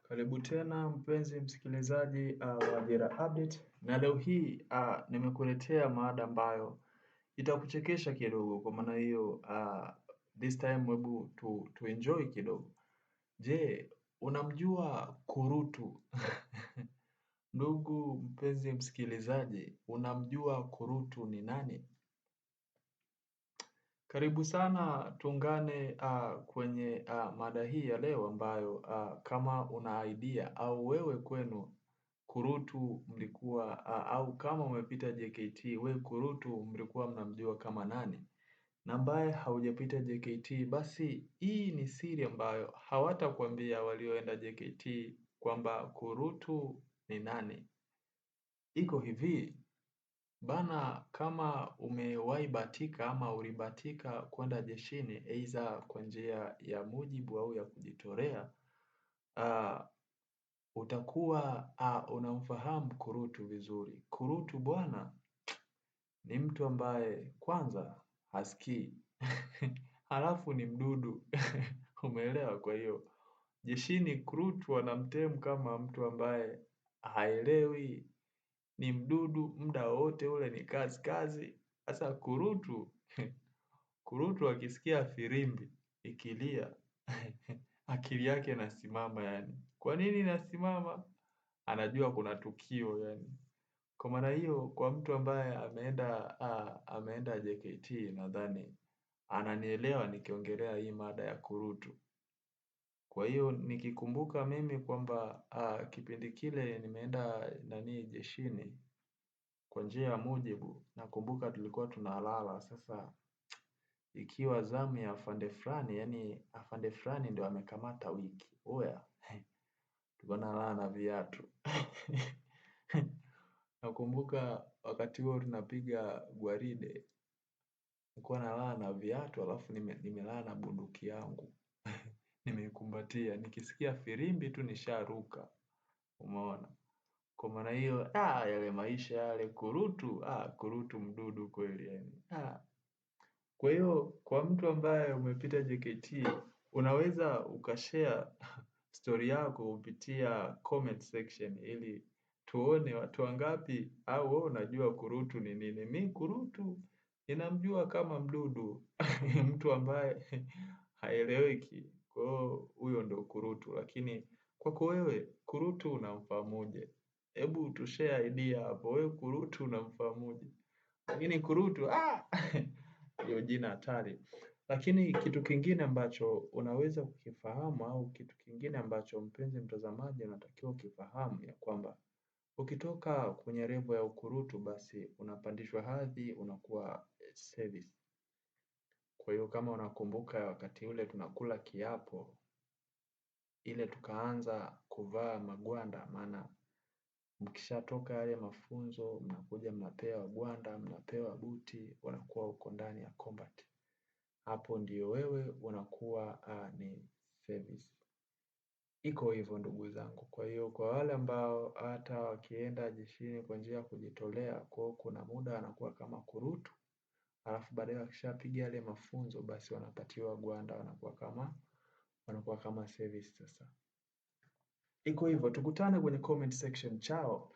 Karibu tena mpenzi msikilizaji wa Dira Update, na leo hii nimekuletea mada ambayo itakuchekesha kidogo. Kwa maana hiyo this time hebu tu enjoy kidogo. Je, unamjua kurutu? Ndugu mpenzi msikilizaji, unamjua kurutu ni nani? Karibu sana tuungane kwenye mada hii ya leo ambayo kama una idea au wewe kwenu kurutu mlikuwa au kama umepita JKT wewe kurutu mlikuwa mnamjua kama nani? Na ambaye haujapita JKT basi hii ni siri ambayo hawatakwambia walioenda JKT kwamba kurutu ni nani. Iko hivi bana, kama umewahi bahatika ama ulibahatika kwenda jeshini aidha kwa njia ya mujibu au ya kujitolea, utakuwa unamfahamu kurutu vizuri. Kurutu bwana ni mtu ambaye kwanza hasikii halafu ni mdudu umeelewa? Kwa hiyo jeshini kurutu wanamtemu kama mtu ambaye haelewi, ni mdudu, muda wote ule ni kazi kazi. Sasa kurutu kurutu akisikia firimbi ikilia akili yake inasimama yani. Kwa nini inasimama? Anajua kuna tukio yani. Kwa maana hiyo kwa mtu ambaye ameenda JKT nadhani ananielewa nikiongelea hii mada ya kurutu. Kwa hiyo nikikumbuka mimi kwamba kipindi kile nimeenda jeshini kwa njia ya mujibu, nakumbuka tulikuwa tunalala sasa ikiwa zamu ya afande fulani, yani afande fulani ndio amekamata wiki. Oya, tulikuwa tunalala na viatu. Nakumbuka wakati huo tunapiga gwaride, nilikuwa nalala na viatu alafu nimelala na bunduki yangu. Nimeikumbatia, nikisikia firimbi tu nisharuka. Umeona? Kwa maana hiyo, yale maisha yale kurutu, kurutu mdudu kweli yani. Kwa hiyo, kwa mtu ambaye umepita JKT, unaweza ukashare story yako kupitia comment section ili tuone watu wangapi au wewe unajua kurutu ni nini. Mimi kurutu ninamjua kama mdudu mtu ambaye haeleweki. Kwa hiyo huyo ndo kurutu, lakini kwako wewe kurutu unamfahamuje? Hebu tushare idea hapo, wewe kurutu unamfahamuje? Lakini kurutu hiyo jina hatari. Lakini kitu kingine ambacho unaweza kukifahamu au kitu kingine ambacho mpenzi mtazamaji unatakiwa ukifahamu ya kwamba ukitoka kwenye level ya ukurutu basi unapandishwa hadhi unakuwa service. Kwa hiyo kama unakumbuka wakati ule tunakula kiapo ile tukaanza kuvaa magwanda, maana mkishatoka yale mafunzo mnakuja mnapewa gwanda, mnapewa buti, unakuwa uko ndani ya combat. Hapo ndio wewe unakuwa ni service. Iko hivyo ndugu zangu. Kwa hiyo kwa wale ambao hata wakienda jeshini kwa njia ya kujitolea, kwa kuna muda anakuwa kama kurutu, alafu baadaye wakishapiga yale mafunzo basi wanapatiwa gwanda, wanakuwa kama service sasa. Iko hivyo, tukutane kwenye comment section. Chao.